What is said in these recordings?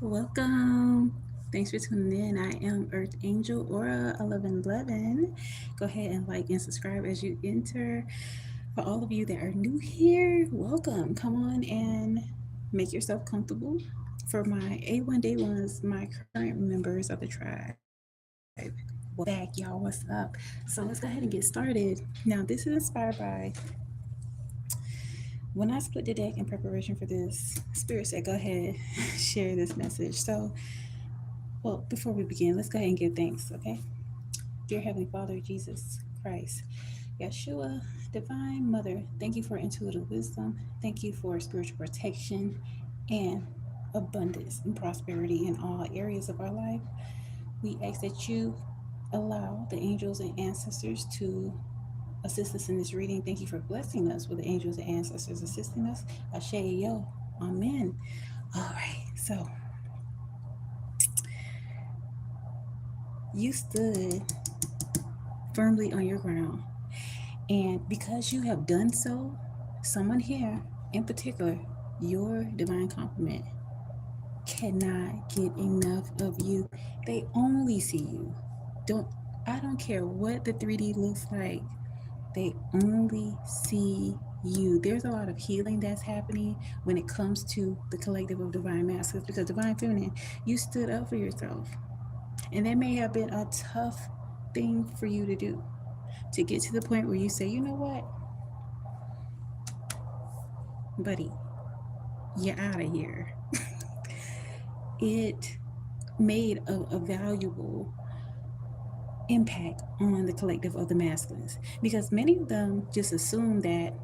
Welcome. Thanks for tuning in. I am Earth Angel Aura 1111. Go ahead and like and subscribe as you enter. For all of you that are new here, welcome. Come on and make yourself comfortable. For my A1 Day ones, my current members of the tribe, welcome back, y'all. What's up? So let's go ahead and get started. Now, this is inspired by when I split the deck in preparation for this. Spirit said, go ahead, share this message. So, well, before we begin, let's go ahead and give thanks, okay? Dear Heavenly Father, Jesus Christ, Yeshua, Divine Mother, thank you for intuitive wisdom. Thank you for spiritual protection and abundance and prosperity in all areas of our life. We ask that you allow the angels and ancestors to assist us in this reading. Thank you for blessing us with the angels and ancestors assisting us. Ashe yo. Amen. All right. So you stood firmly on your ground. And because you have done so, someone here in particular, your divine compliment, cannot get enough of you. They only see you. Don't I don't care what the 3D looks like. They only see you. There's a lot of healing that's happening when it comes to the collective of divine masses because divine feminine, you stood up for yourself. And that may have been a tough thing for you to do. To get to the point where you say, you know what, buddy, you're out of here. It made a valuable impact on the collective of the masculines because many of them just assume that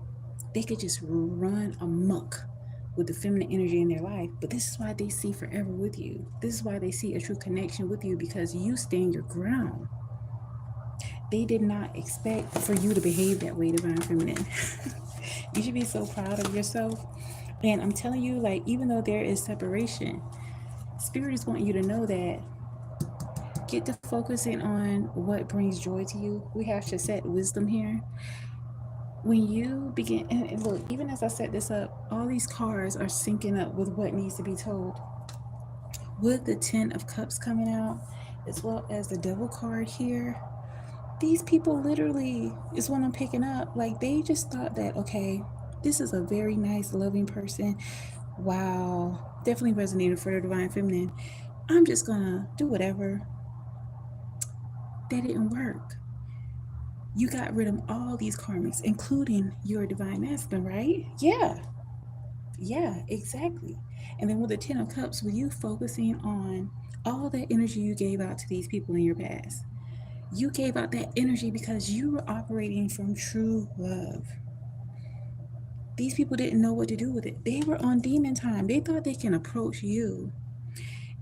they could just run amok with the feminine energy in their life. But this is why they see forever with you. This is why they see a true connection with you because you stand your ground. They did not expect for you to behave that way, divine feminine. You should be so proud of yourself. And I'm telling you, like, even though there is separation, Spirit is wanting you to know that get to focusing on what brings joy to you. We have to set wisdom here. When you begin, and look, even as I set this up, all these cards are syncing up with what needs to be told. With the Ten of Cups coming out, as well as the Devil card here, these people literally is what I'm picking up. Like they just thought that, okay, this is a very nice, loving person. Wow, definitely resonated for the divine feminine. I'm just gonna do whatever. That didn't work. You got rid of all these karmics, including your divine masculine, right? Yeah, exactly. And then with the Ten of Cups, were you focusing on all that energy you gave out to these people in your past? You gave out that energy because you were operating from true love. These people didn't know what to do with it. They were on demon time. They thought they can approach you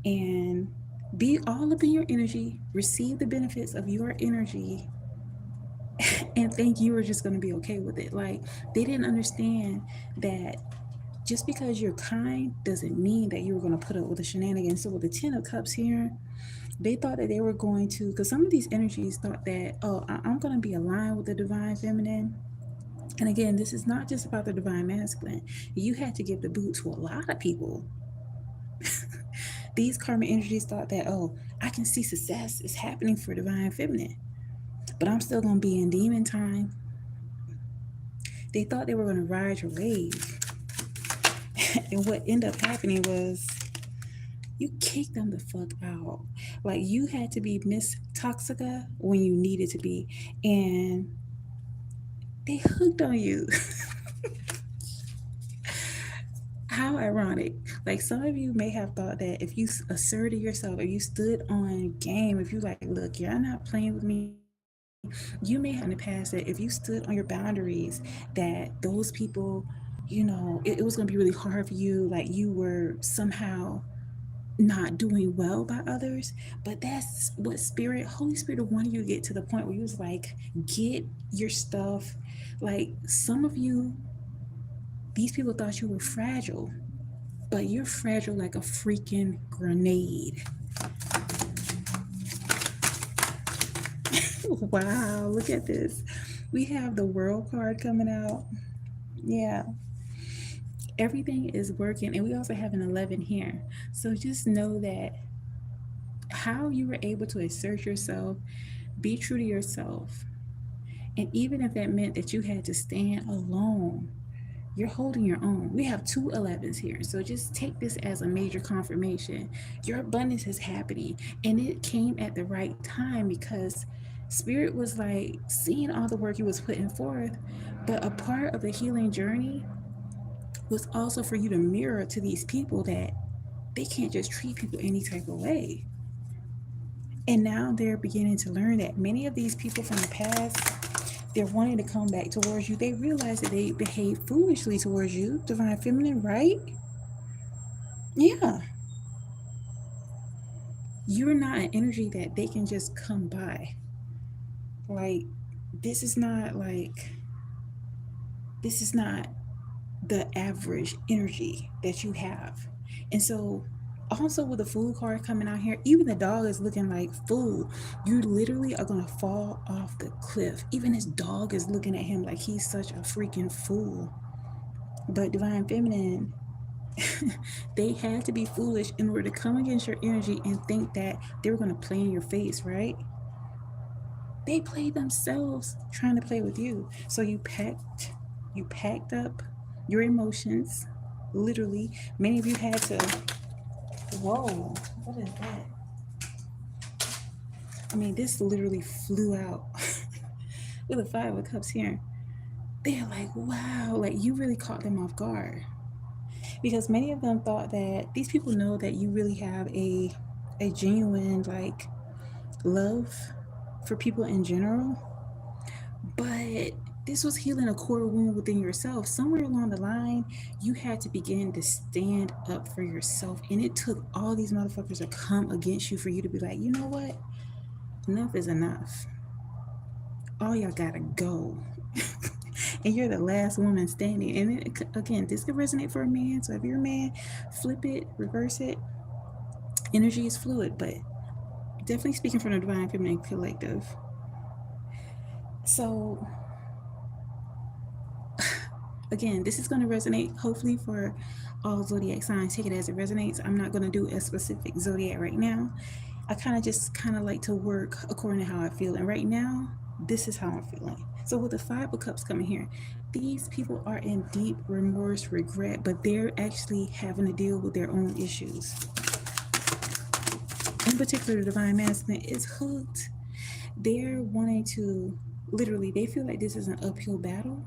and be all up in your energy, receive the benefits of your energy, and think you were just going to be okay with it. Like, they didn't understand that just because you're kind doesn't mean that you were going to put up with the shenanigans. So, with the Ten of Cups here, they thought that they were going to, because some of these energies thought that, oh, I'm going to be aligned with the divine feminine. And again, this is not just about the divine masculine. You had to give the boot to a lot of people. These karma energies thought that, oh, I can see success is happening for divine feminine, but I'm still going to be in demon time. They thought they were going to ride your wave. And what ended up happening was you kicked them the fuck out. Like you had to be Miss Toxica when you needed to be. And they hooked on you. How ironic. Like some of you may have thought that if you asserted yourself, if you stood on game, if you like, look, you're not playing with me, you may have in the past that if you stood on your boundaries, that those people, it was going to be really hard for you. Like you were somehow not doing well by others. But that's what Holy Spirit wanted you to get to the point where you was like, get your stuff. Like some of you, these people thought you were fragile, but you're fragile like a freaking grenade. Wow, look at this. We have the World card coming out. Yeah. Everything is working, and we also have an 11 here. So just know that how you were able to assert yourself, be true to yourself, and even if that meant that you had to stand alone, you're holding your own. We have two 11s here. So just take this as a major confirmation. Your abundance is happening, and it came at the right time because Spirit was like seeing all the work you was putting forth. But a part of the healing journey was also for you to mirror to these people that they can't just treat people any type of way. And now they're beginning to learn that many of these people from the past, they're wanting to come back towards you. They realize that they behave foolishly towards you, divine feminine, right? Yeah. You're not an energy that they can just come by. Like, this is not like, this is not the average energy that you have. And so, also with the fool card coming out here, even the dog is looking like fool. You literally are gonna fall off the cliff. Even his dog is looking at him like he's such a freaking fool. But divine feminine, they had to be foolish in order to come against your energy and think that they were gonna play in your face, right? They played themselves trying to play with you. So you packed up your emotions. Literally, many of you had to. Whoa, what is that? I mean, this literally flew out with a 5 of Cups here. They're like, wow, like you really caught them off guard because many of them thought that these people know that you really have a genuine like love for people in general, but this was healing a core wound within yourself. Somewhere along the line, you had to begin to stand up for yourself. And it took all these motherfuckers to come against you for you to be like, you know what? Enough is enough. All y'all gotta go. And you're the last woman standing. And again, this could resonate for a man. So if you're a man, flip it, reverse it. Energy is fluid, but definitely speaking from the Divine Feminine Collective. So again, this is going to resonate hopefully for all zodiac signs. Take it as it resonates. I'm not going to do a specific zodiac right now. I kind of like to work according to how I feel. And right now, this is how I'm feeling. So with the 5 of Cups coming here, these people are in deep remorse, regret, but they're actually having to deal with their own issues. In particular, the Divine Masculine is hooked. They're wanting to, literally, they feel like this is an uphill battle,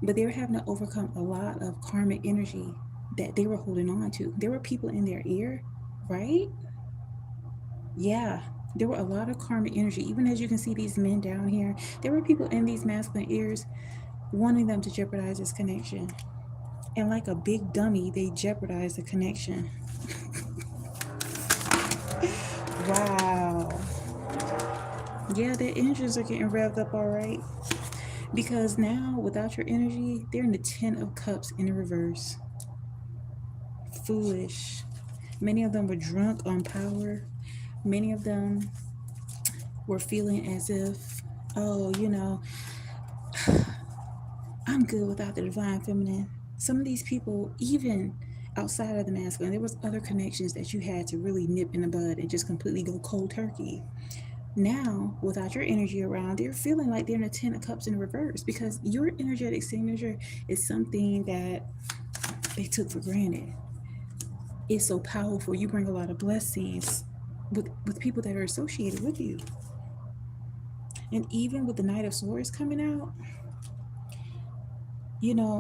but they were having to overcome a lot of karmic energy that they were holding on to. There were people in their ear, right? Yeah, there were a lot of karmic energy. Even as you can see these men down here, there were people in these masculine ears wanting them to jeopardize this connection. And like a big dummy, they jeopardized the connection. Wow. Yeah, their engines are getting revved up all right. Because now, without your energy, they're in the 10 of Cups in the reverse. Foolish. Many of them were drunk on power. Many of them were feeling as if, oh, I'm good without the divine feminine. Some of these people, even outside of the masculine, there was other connections that you had to really nip in the bud and just completely go cold turkey. Now, without your energy around, they're feeling like they're in a 10 of Cups in reverse because your energetic signature is something that they took for granted. It's so powerful. You bring a lot of blessings with people that are associated with you. And even with the Knight of Swords coming out,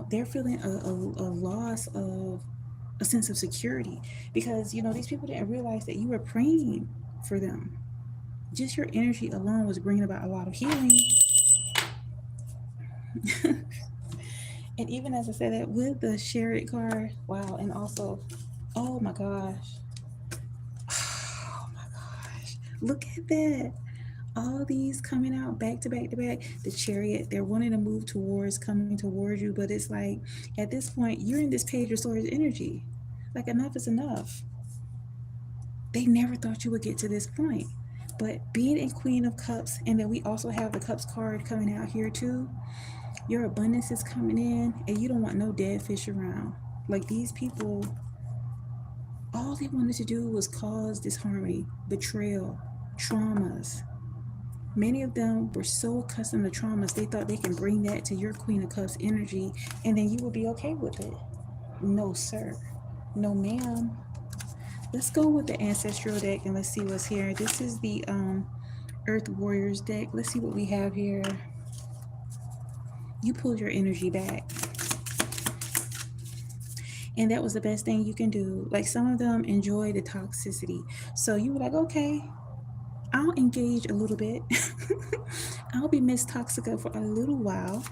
they're feeling a loss of a sense of security because, these people didn't realize that you were praying for them. Just your energy alone was bringing about a lot of healing. And even as I said that with the Chariot card, wow, and also, oh my gosh, oh my gosh, look at that. All these coming out back to back to back. The Chariot, they're wanting to move towards, coming towards you, but it's like at this point, you're in this Page of Swords energy. Like, enough is enough. They never thought you would get to this point. But being in Queen of Cups, and then we also have the Cups card coming out here too, your abundance is coming in, and you don't want no dead fish around. Like these people, all they wanted to do was cause disharmony, betrayal, traumas. Many of them were so accustomed to traumas, they thought they can bring that to your Queen of Cups energy and then you will be okay with it. No, sir. No, ma'am. Let's go with the ancestral deck and let's see what's here. This is the Earth Warriors deck. Let's see what we have here. You pulled your energy back. And that was the best thing you can do. Like some of them enjoy the toxicity. So you were like, okay, I'll engage a little bit. I'll be Miss Toxica for a little while.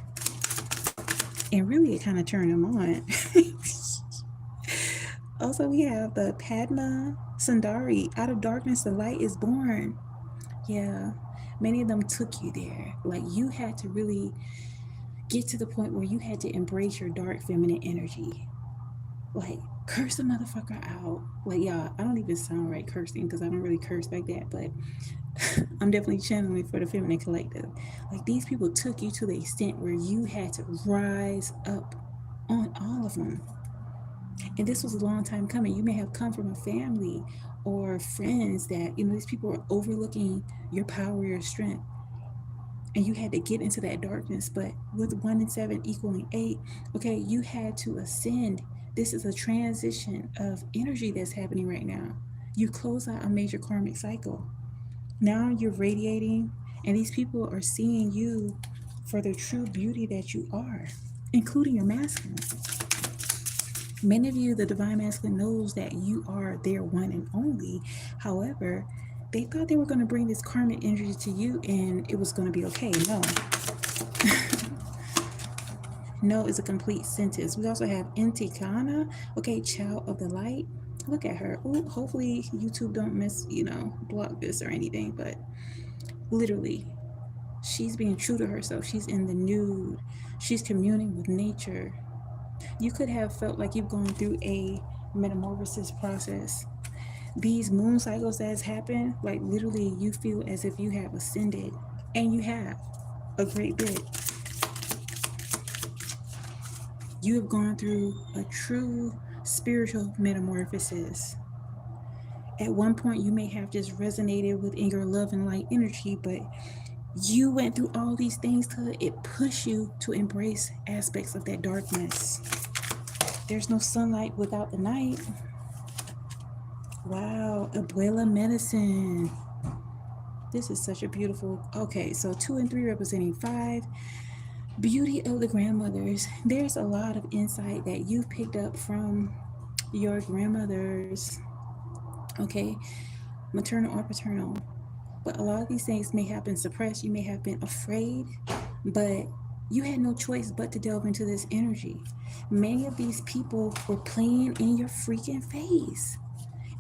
And really, it kind of turned them on. Also, we have the Padma Sundari. Out of darkness, the light is born. Yeah, many of them took you there. Like you had to really get to the point where you had to embrace your dark feminine energy. Like, curse a motherfucker out. Like, y'all, I don't even sound right cursing because I don't really curse like that, but I'm definitely channeling for the feminine collective. Like, these people took you to the extent where you had to rise up on all of them. And this was a long time coming. You may have come from a family or friends that, these people are overlooking your power, your strength. And you had to get into that darkness. But with 1 and 7 equaling 8, okay, you had to ascend. This is a transition of energy that's happening right now. You close out a major karmic cycle. Now you're radiating, and these people are seeing you for the true beauty that you are, including your masculine. Many of you, the divine masculine knows that you are their one and only. However, they thought they were going to bring this karmic energy to you and it was going to be okay. No. No is a complete sentence. We also have Intikana, okay, child of the light. Look at her. Ooh, hopefully YouTube don't block this or anything, but literally, she's being true to herself. She's in the nude. She's communing with nature. You could have felt like you've gone through a metamorphosis process. These moon cycles that has happened, like literally you feel as if you have ascended, and you have a great bit. You have gone through a true spiritual metamorphosis. At one point, you may have just resonated within your love and light energy, but you went through all these things till it pushed you to embrace aspects of that darkness. There's no sunlight without the night. Wow, abuela medicine. This is such a beautiful. Okay, so 2 and 3 representing 5. Beauty of the grandmothers. There's a lot of insight that you've picked up from your grandmothers. Okay, maternal or paternal. But a lot of these things may have been suppressed. You may have been afraid, but you had no choice but to delve into this energy. Many of these people were playing in your freaking face.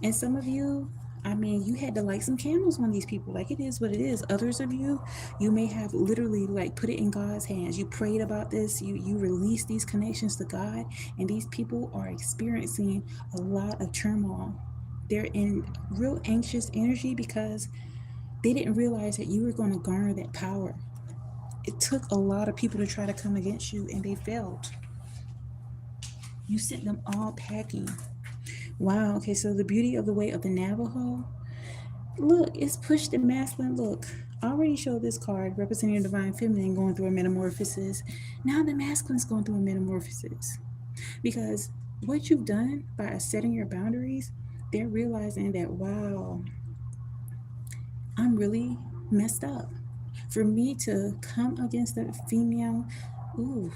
And some of you, I mean, you had to light some candles on these people. Like, it is what it is. Others of you, you may have literally like put it in God's hands. You prayed about this. You released these connections to God. And these people are experiencing a lot of turmoil. They're in real anxious energy because they didn't realize that you were going to garner that power. It took a lot of people to try to come against you, and they failed. You sent them all packing. Wow, okay, so the beauty of the way of the Navajo. Look, it's pushed the masculine. Look, I already showed this card representing the divine feminine going through a metamorphosis. Now the masculine's going through a metamorphosis. Because what you've done by setting your boundaries, they're realizing that, wow, I'm really messed up. For me to come against a female, ooh,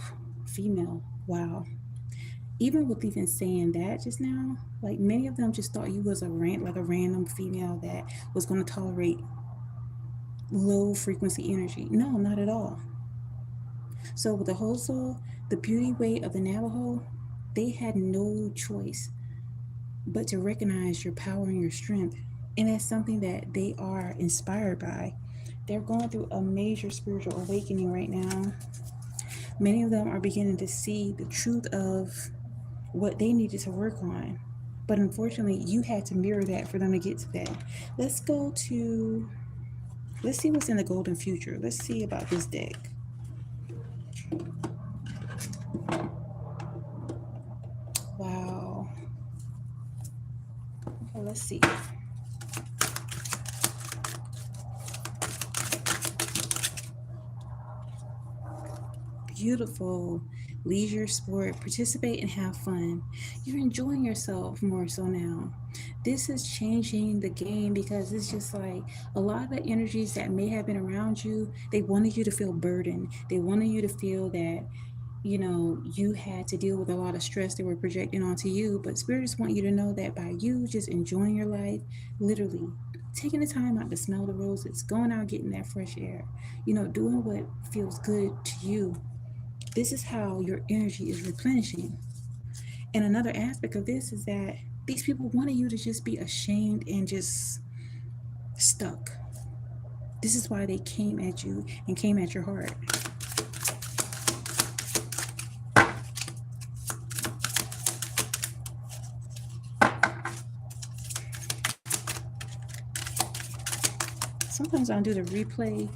female, wow. Even with even saying that just now, like many of them just thought you was like a random female that was going to tolerate low frequency energy. No, not at all. So with the whole soul, the beauty way of the Navajo, they had no choice but to recognize your power and your strength. And that's something that they are inspired by. They're going through a major spiritual awakening right now. Many of them are beginning to see the truth of what they needed to work on. But unfortunately, you had to mirror that for them to get to that. Let's see what's in the golden future. Let's see about this deck. Wow. Okay, let's see. Beautiful. Leisure sport, participate and have fun. You're enjoying yourself more so now. This is changing the game because it's just like a lot of the energies that may have been around you, they wanted you to feel burdened. They wanted you to feel that, you had to deal with a lot of stress they were projecting onto you. But spirits want you to know that by you just enjoying your life, literally taking the time out to smell the roses, going out getting that fresh air, doing what feels good to you, this is how your energy is replenishing. And another aspect of this is that these people wanted you to just be ashamed and just stuck. This is why they came at you and came at your heart. Sometimes I'll do the replay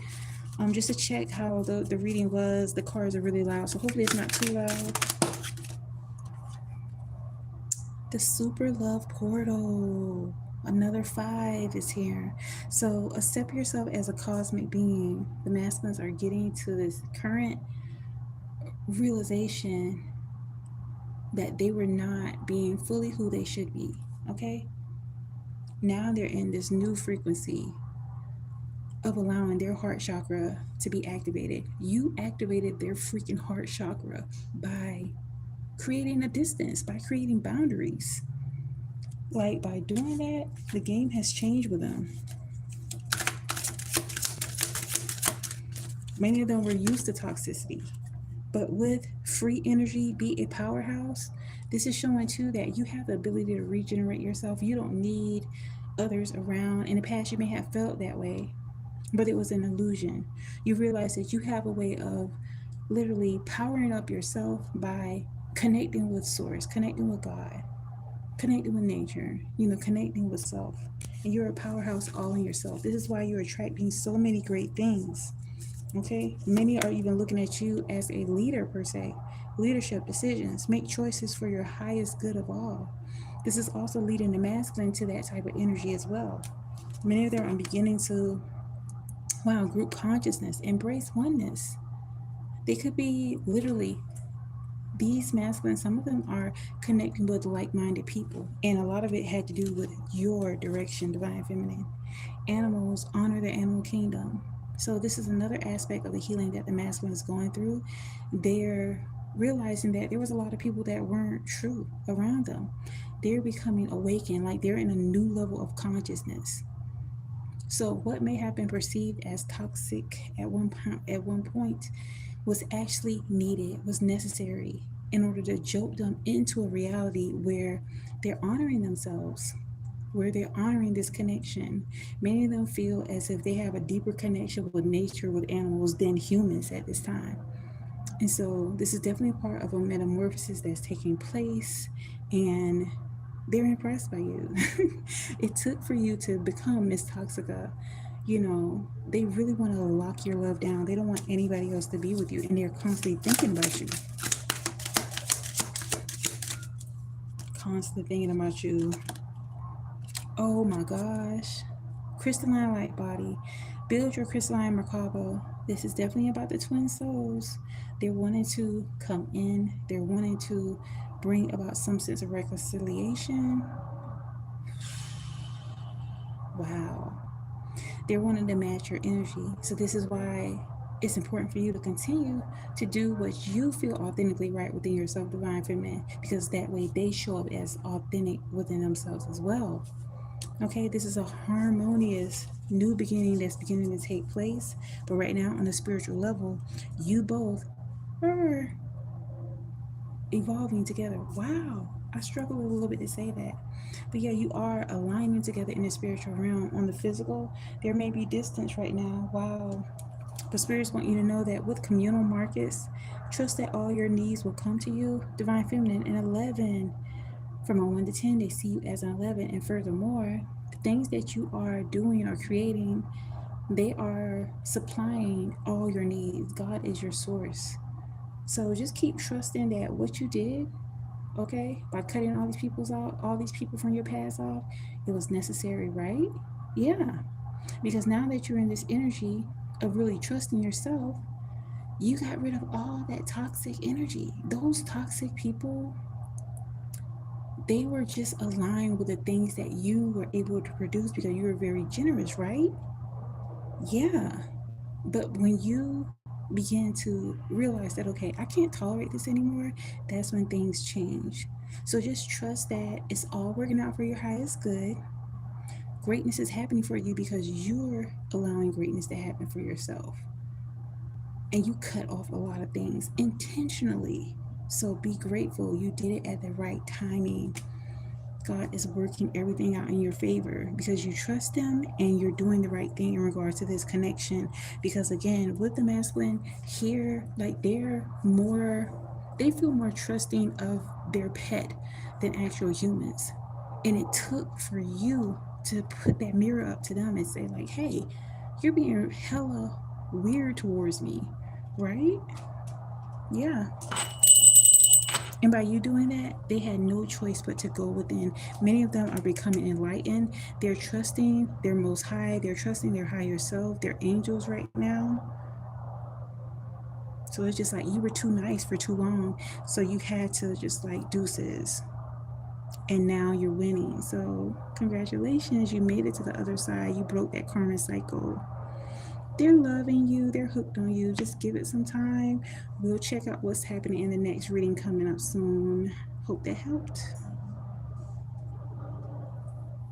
just to check how the reading was. The cards are really loud, so hopefully it's not too loud. The super love portal. Another 5 is here. So accept yourself as a cosmic being. The masculines are getting to this current realization that they were not being fully who they should be. Okay? Now they're in this new frequency of allowing their heart chakra to be activated. You activated their freaking heart chakra by creating a distance, by creating boundaries. Like by doing that, the game has changed with them. Many of them were used to toxicity, but with free energy, be a powerhouse. This is showing too that you have the ability to regenerate yourself. You don't need others around. In the past, you may have felt that way, but it was an illusion. You realize that you have a way of literally powering up yourself by connecting with source, connecting with God, connecting with nature, connecting with self. And you're a powerhouse all in yourself. This is why you're attracting so many great things. Okay? Many are even looking at you as a leader, per se. Leadership, decisions, make choices for your highest good of all. This is also leading the masculine to that type of energy as well. Many of them are beginning to, group consciousness, embrace oneness. They could be literally these masculines, some of them are connecting with like minded people. And a lot of it had to do with your direction, divine feminine. Animals honor their animal kingdom. So, this is another aspect of the healing that the masculine is going through. They're realizing that there was a lot of people that weren't true around them. They're becoming awakened, like they're in a new level of consciousness. So, what may have been perceived as toxic at one point was actually needed, was necessary in order to jolt them into a reality where they're honoring themselves, where they're honoring this connection. Many of them feel as if they have a deeper connection with nature, with animals, than humans at this time. And so this is definitely part of a metamorphosis that's taking place, and they're impressed by you. It took for you to become Miss Toxica. They really want to lock your love down. They don't want anybody else to be with you, and they're constantly thinking about you. Constantly thinking about you. Oh my gosh. Crystalline light body. Build your crystalline Merkaba. This is definitely about the twin souls. They're wanting to come in. They're wanting to bring about some sense of reconciliation. Wow. They're wanting to match your energy. So this is why it's important for you to continue to do what you feel authentically right within yourself, divine feminine, because that way they show up as authentic within themselves as well. Okay, this is a harmonious new beginning that's beginning to take place. But right now, on a spiritual level, you both are evolving together. Wow. I struggle a little bit to say that. But yeah, you are aligning together in the spiritual realm. On the physical, there may be distance right now. Wow. But spirits want you to know that with communal markets, trust that all your needs will come to you. Divine Feminine and 11. From a 1 to 10, they see you as an 11. And furthermore, the things that you are doing or creating, they are supplying all your needs. God is your source. So just keep trusting that what you did okay, by cutting all these people from your past off, it was necessary, right? Yeah, because now that you're in this energy of really trusting yourself, you got rid of all that toxic energy. Those toxic people, they were just aligned with the things that you were able to produce because you were very generous, right? Yeah. But when you begin to realize that, okay, I can't tolerate this anymore, that's when things change. So just trust that it's all working out for your highest good. Greatness is happening for you because you're allowing greatness to happen for yourself. And you cut off a lot of things intentionally. So be grateful you did it at the right timing. God is working everything out in your favor because you trust Him and you're doing the right thing in regards to this connection. Because again, with the masculine here, like they feel more trusting of their pet than actual humans. And it took for you to put that mirror up to them and say, like, hey, you're being hella weird towards me, right? Yeah. And by you doing that, they had no choice but to go within. Many of them are becoming enlightened. They're trusting their most high, they're trusting their higher self, their angels right now. So it's just like you were too nice for too long. So you had to just like deuces. And now you're winning. So congratulations, you made it to the other side. You broke that karma cycle. They're loving you, they're hooked on you. Just give it some time. We'll check out what's happening in the next reading coming up soon. Hope that helped.